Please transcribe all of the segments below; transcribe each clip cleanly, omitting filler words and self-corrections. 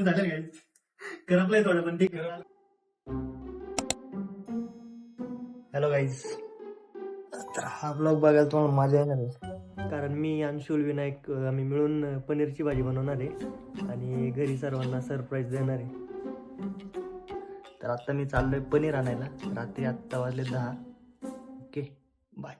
झालं काय करपलंय थोडं पण ठीक. हॅलो गाईज, तर हा ब्लॉग बघायला तुम्हाला मजा येणार आहे कारण मी अंशुल विनायक आम्ही मिळून पनीरची भाजी बनवणार आहे आणि घरी सर्वांना सरप्राईज देणार आहे. तर आता मी चाललोय पनीर आणायला. रात्री आत्ता वाजले 10. Okay bye.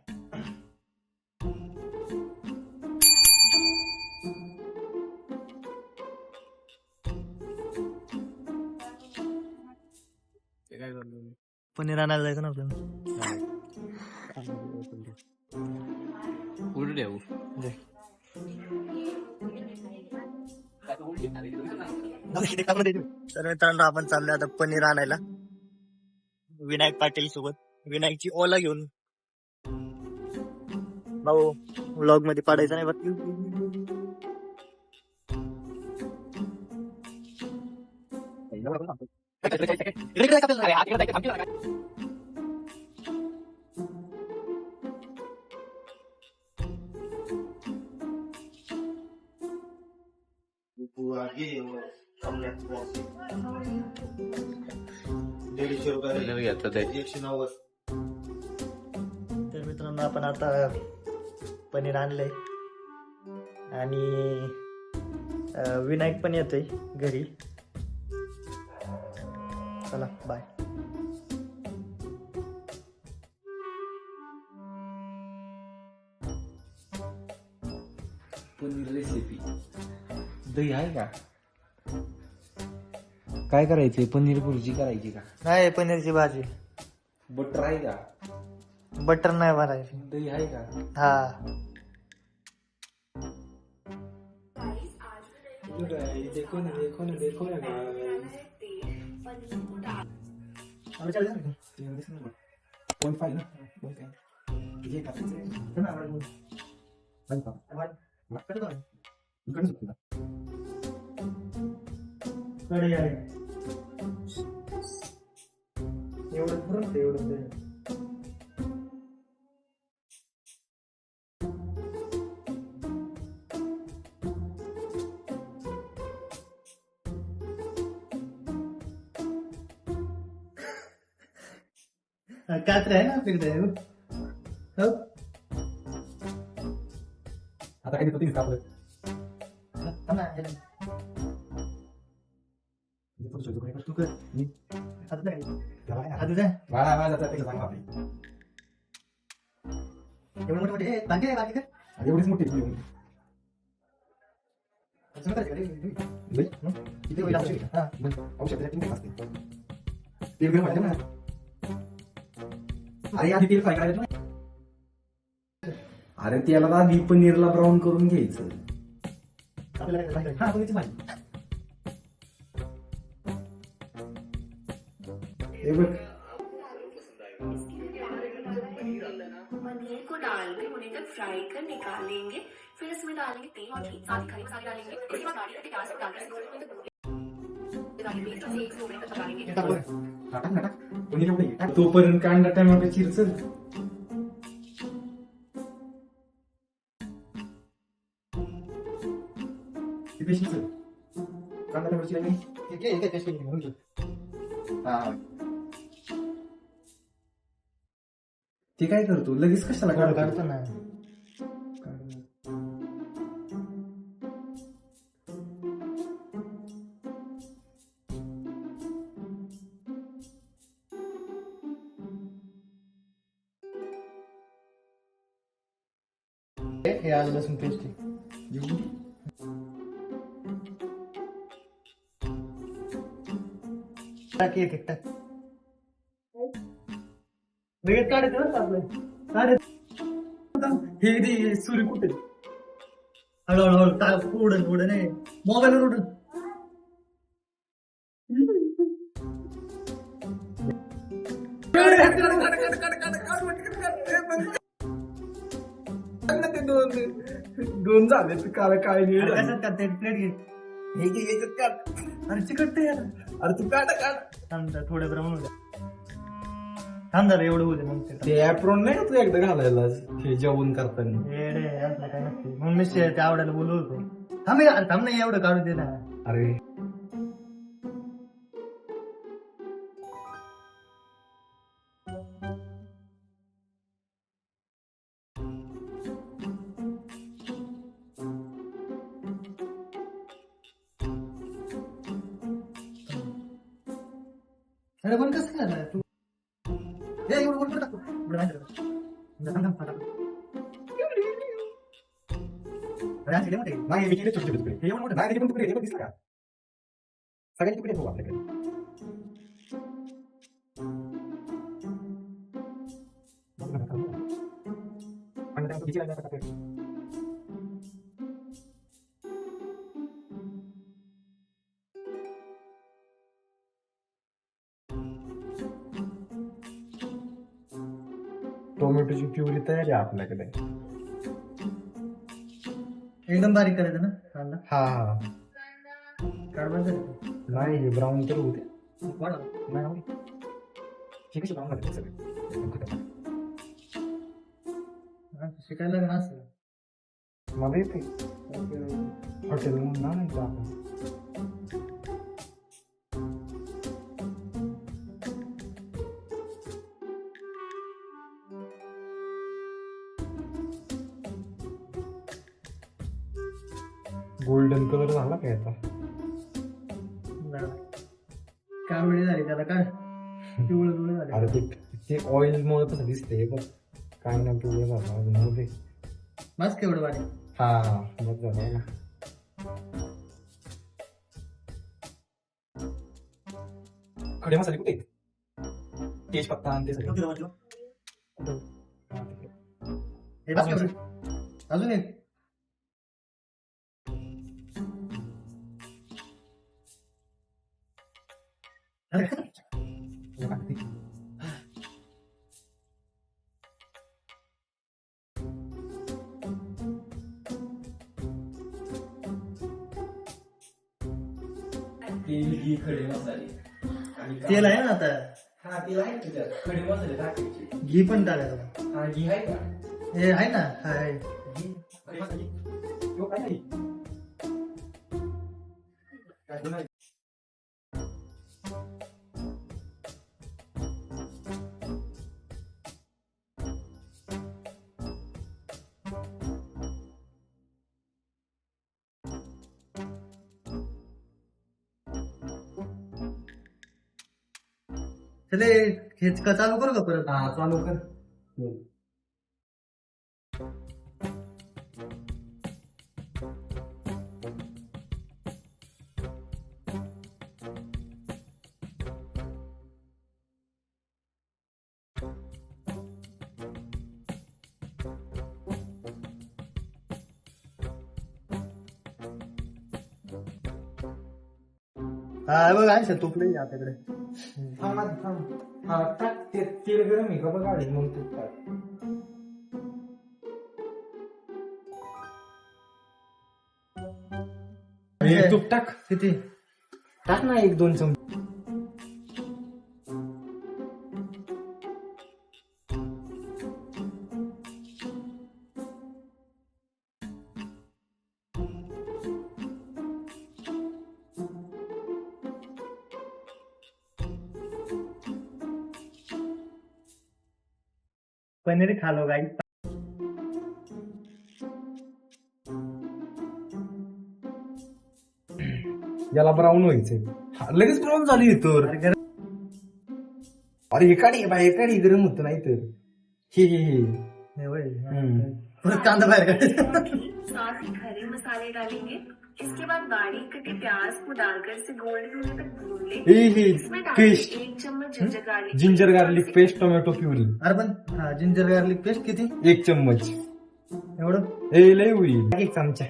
पनीर आणायला जायचं ना आपल्याला. तर मित्रांनो आपण चाललोय आता पनीर आणायला विनायक पाटील सोबत. विनायकची ओला घेऊन. भाऊ व्लॉग मध्ये पाडायचं नाही बाकी. तर मित्रांनो आपण आता पनीर आणलंय आणि विनायक पण येतोय घरी. चला बाय. पनीर रेसिपी. दही आहे का? काय करायचंय? पनीर भुर्जी करायची का? नाही, पनीरची भाजी. बटर आहे का? बटर नाही भरायची. दही आहे का? हा देखो ना देखो ना देखो ना. कात्रे आहे ना आपल्याकडे. हो आता काय देतो आपलं? तू कर. एवढे मोठे मोठे बाकी आहे. बाकी कर एवढीच मोठी किती होईल औषध. तेल गरम व्हायचं ना. अरे आधी तेल फ्राय करायचं ना. अरे त्याला आधी पनीरला ब्राऊन करून घ्यायचं. हे बघ. पनीर को डालकर उन्हें तक फ्राई कर निकालेंगे. फिर इसमें डालेंगे तेल और घी. साथ ही खड़े मसाले डालेंगे. उसके बाद नारियल के प्याज को डालकर तोपर्यंत कांदा टमाटर चिरचल. कांदा टमाटर चिरले. ते काय करतो लगेच कशाला काढतो ना. हे आलं लसूण पेस्ट टाक. एक एक टाक. वेगळं काढायचं ना आपलं. हे दे सूर्य कुठे. हळूहळू उडन उडन आहे. मोबाईलवर उडन. दोन झाले काळ काय कशात करते प्लेट घे. हे घे याच्यात काढ. अरे चिकट यार. अरे तू काढ काढ. थांब थोडं ब्राऊन होऊ द्या. थांब जरा एवढं होऊ दे मग ते ऍप्रॉन नाही का तू एकदा घालायला हे जेवण करताना. असलं काय नसते. मग मी ते आवडायला बोलू होतो. थांब यार, थांब नाही एवढं काढू दे ना. अरे अरे पण कसं काय तू एवढं वर टाकू एवढं नाही टाकू. थांब, थांब, थांब. अरे असे लय मोठे. नाही मी केले छोटे छोटे तुकडे हे एवढं मोठं नाही त्याचे पण तुकडे हे बघ दिसलं का सगळ्यांचे तुकडे ठेवू आपल्याकडे आणि त्या किती लागणार का टोमॅटोची प्युरी तयार आहे आपल्याकडे एकदम बारीक करायचं ना कांदा हा हा काढ बंद कर. नाही हे ब्राऊन तर होते वाढव. नाही आवडी हे कशी ब्राऊन लागते सगळे एकदम खतरनाक. हा, शिकायला लागणार असं. मला येते हॉटेल नाही का आपण गोल्डन कलर झाला काय आता काय वेळ झाली त्याला काय पिवळं पिवळं झालं. अरे ते ऑइल मुळे तसं दिसतंय बघ काय ना पिवळं झालं अजून मध्ये बस केवढं बारीक. हा बघ झालं ना खडे मसाले कुठे तेजपत्ता आणि ते सगळं हे बस केवढं. अजून एक खडे मसाले तेल आहे ना आता हा तेल आहे तुझ्यात खडे मसाले टाकायचे घी पण टाकायचं. हा घी आहे का हे आहे ना आहे. घी खडे मसाले तो काय नाही काय नाही चले हे चालू करू का परत. हा चालू कर हा बघ आहे तूप नाही आपल्याकडे. थांब आधी, थांब हा टाक ते तेल गरम आहे का बघ आधी मग तूप टाक हे तूप टाक किती टाक ना 1-2 चमचे पनीर खा लो गाई. याला ब्राऊन व्हायचंय लगेच ब्राऊन झाली तर अरे हे काढी बाई हे काढी गरम होत नाही तर हे परत कांदा बाहेर काढ. साथ ही खड़े मसाले डालेंगे। इसके बाद बारीक कटे प्याज को डालकर इसे गोल्डन होने तक भून लें। इसमें डालें पेस्ट 1 चम्मच ginger garlic ginger garlic paste tomato puree अरे पण हा जिंजर गार्लिक पेस्ट किती 1 चम्मच एवढं. ए लय होईल 1 चमचा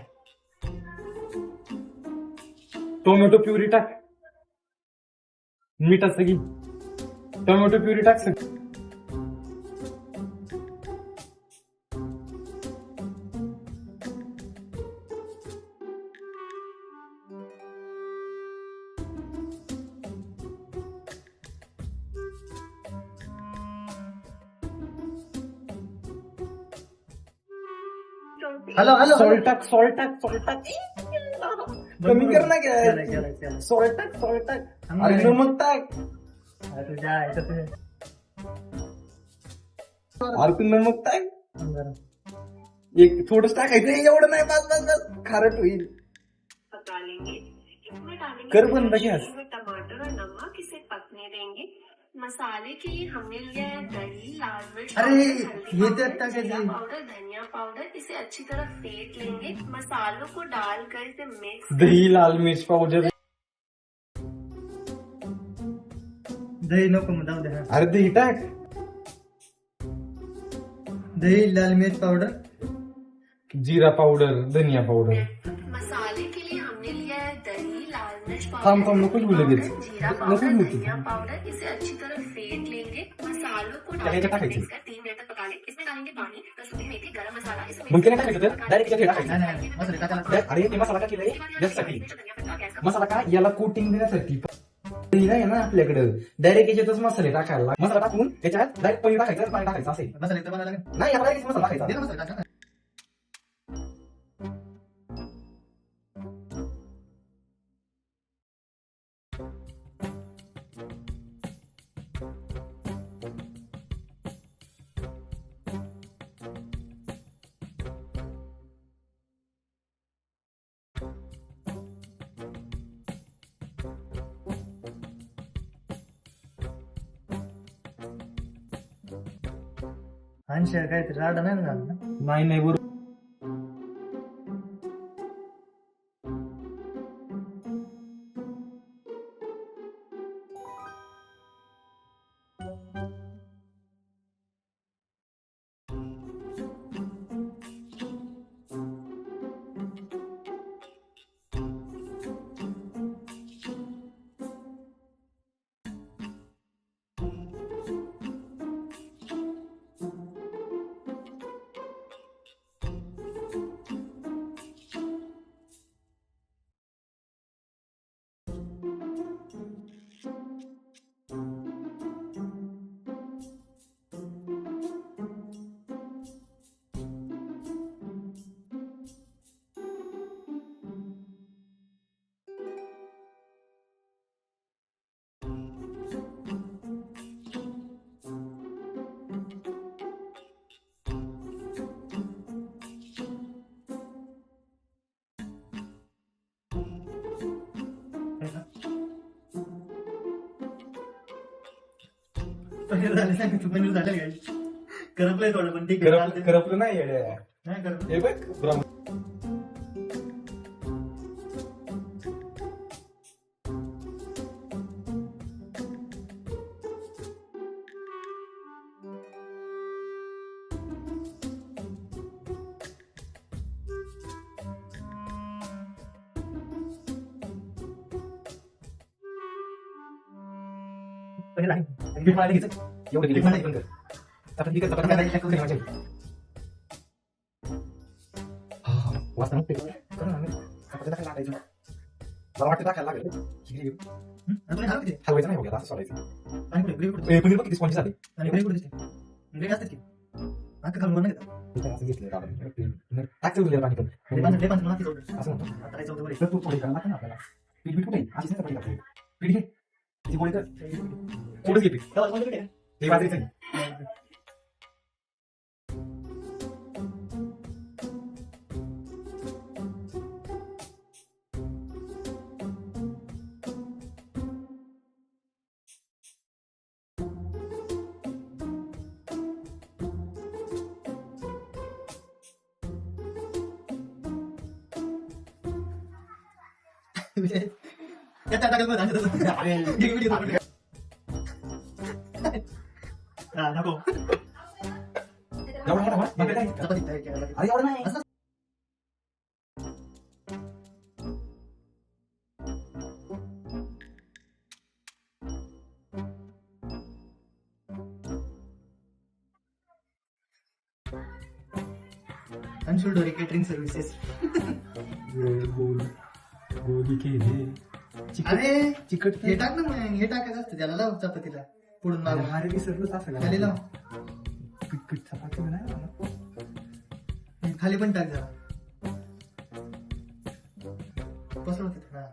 टोमॅटो प्युरी टाक मीठाचं घे टोमॅटो प्युरी टाक सगळं हॅलो हॅलो सॉल्ट टाक कमी कर ना केलं, काय केलं. सॉल्ट टाक अरे नमक टाक अरे तुझ्या ऐकत नाही. अरे तू नमक टाक एक थोडंच टाकायचं एवढं नाही बस खारट होईल पका लेंगे। इसमें डालेंगे कर बंद गैस टमाटर और नमक, इसे पकने देंगे। मसाले के लिए हमने लिया है दही, लाल मिर्च अरे, पाउडर, ये हल्दी तो पाउडर, अच्छा कैसे? जीरा पाउडर, धनिया पाउडर। इसे अच्छी तरह फेंट लेंगे। मसालों को डालकर इसे मिक्स दही, लाल मिर्च पावडर. दही नको मग जाऊ द्या. अरे दही टाक. दही, लाल मिर्च पावडर, जिरा पावडर, धनिया पावडर. मसाले के लिए हमने लिया है दही, लाल मिर्च थांब, पाउडर, नको बोलू हल्दी लगेच. पाउडर, जीरा नको पाउडर, बोलू. धनिया पाउडर। इसे अच्छी तरह फेंट लेंगे। मसालों को त्याला याच्यात डालकर टाकायचं. मिक्स कर 3 मिनट तक पका लें। इसमें डालेंगे पानी, कसूरी मेथी, गरम मसाला। इसे मग त्याला टाकायचं तर डायरेक्ट त्याच्यात टाकायचं. नाही, मसाले टाकायला. अरे ते मसाला का केलाय याच्यासाठी. मसाला का याला कोटिंग देण्यासाठी. दही नाही ना आपल्याकडं, डायरेक्ट याच्यातच मसाले टाकायला. मसाला टाकून त्याच्यात डायरेक्ट पनीर टाकायचं आणि पाणी टाकायचं असे. मसाले तर बनायला लागेल. नाही याला डायरेक्ट मसाला टाकायचा. दे ना मसाले टाका. अंश काहीतरी राडा नाही ना झाला ना? नाही नाही बरोबर. पनीर झाले सांग तू, पनीर झालं काय? करपलंय थोडं पण ठीक आहे. चालतंय. करपलं नाही येड्या. नाही करपलं. हे बघ ब्राह्मण. पनीर आहे. पीठ मळायला घ्यायचं. एवढं गेलं. पण कर. चपाती कर, चपाती करायला एक करी माझी. हा, वासना मग ते कर ना. चपाती टाकायला लागायचं. मला वाटतं टाकायला लागेल. इकडे ये. आणि पनीर हलवं किती? हलवायचं नाही बघा, असं सोडायचं. आणि कुठे? ग्रेव्ही कुठे? पनीर बघ किती स्पॉन्जी झाले. आणि ग्रेव्ही कुठे दिसते? ग्रेव्ही असतात की? अख्खं घालून बनवलं का? हे काय असं घेतलं दादा. टाकचं उरलेलं पाणी पण. ते पण मला तिथं असं म्हणतो. आता राहायचं होतं बरं. तर तू थोडी करायला लागतं ना आपल्याला. पीठ बीठ कुठे आहे? अशीच नाही चपाती टाकली. पीठ घे. ती गोळी कर. थोडंच घे पीठ. तेव्हा कोणतं कुठे आहे? ते बाजरीचं घे. त्यात टाकायचं मग झालं तसं. अरे, घे व्हिडिओ दाखव. हा, नको. एवढं मोठं मग काय? चपाती तयार करायला लागेल. अरे एवढं नाही. असं अंशुल डोरे केटरिंग सर्व्हिसेस. गोल गोली केले. अरे चिकट हे टाक ना मग, हे टाकायचं असतं त्याला, लाव चपातीला पुढून मागून अरे विसरलोच असं खाली लाव. पीठ चपाती नाही मला. खाली पण टाक जरा. पसरव तिथं. हा.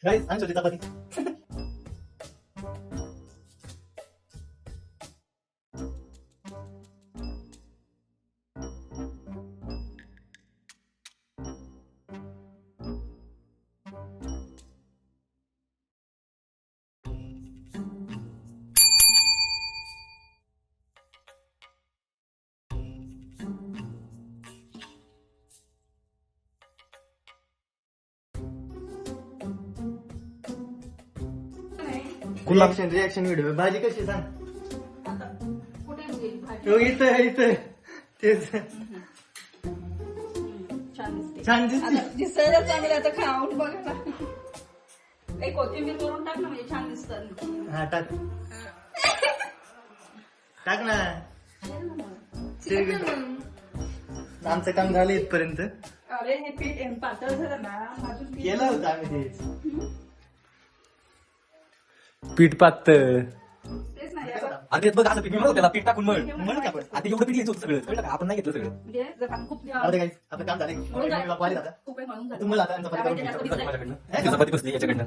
गाईस अंशूची चपाती. Reaction video. भाजी कशी सांग. कुठे गेली भाजी? हो, इथं तेच छान दिसते. छान दिसते. आता दिसायला चांगलं आता खाऊन बघा ना. काही कोथिंबीर करून टाक ना, म्हणजे छान दिसतात. हा टाक टाक ना. आमचं काम झालं इथपर्यंत. अरे हे पीठ पातळ झालं ना, अजून पीठ केलं होतं आम्ही ते. पीठ पातळ. तेच नाही आता. अरे बघ असं पीठ मी म्हणतो त्याला पीठ टाकून मळ. म्हणून का पण आता एवढं पीठ घ्यायचं होतं सगळं कळलं का? आपण नाही घेतलं सगळं. म्हणजे जर आपण खूप जाऊ दे guys, आपलं काम झालं. म्हणून जाईल. वाली जाता. खूप वेळ म्हणून जाईल. तुम्हाला आता चपाती करून त्यावेळी घ्यायची. जास्त माझ्याकडनं ही चपाती बसली याच्याकडनं.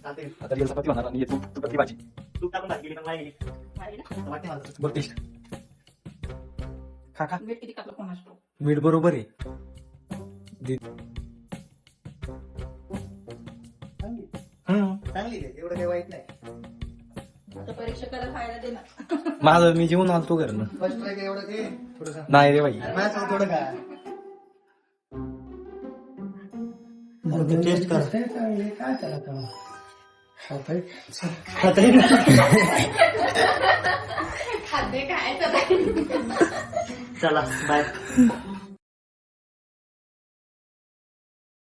चालतंय. आता रिअल चपाती होणार आणि तू तुपातली भाजी. तूप टाकून भाजी गेली पण वाया गेली. भारी ना? वाटते मला. बघ टेस्ट. खा खा. मीठ किती टाकलं कोणास ठाऊक. मीठ बरोबर आहे. चांगली आहे, एवढं काही वाईट नाही. आता परीक्षकाला खायला दे ना. माझं मी जेवून आलतो घरनं. फर्स्ट ट्राय काय एवढं ते थोडंसं नाही रे बाई. माझ्यासोबत थोडं का टेस्ट कर. खाताय ना. खाद्य खायचं नाही. चला बाय.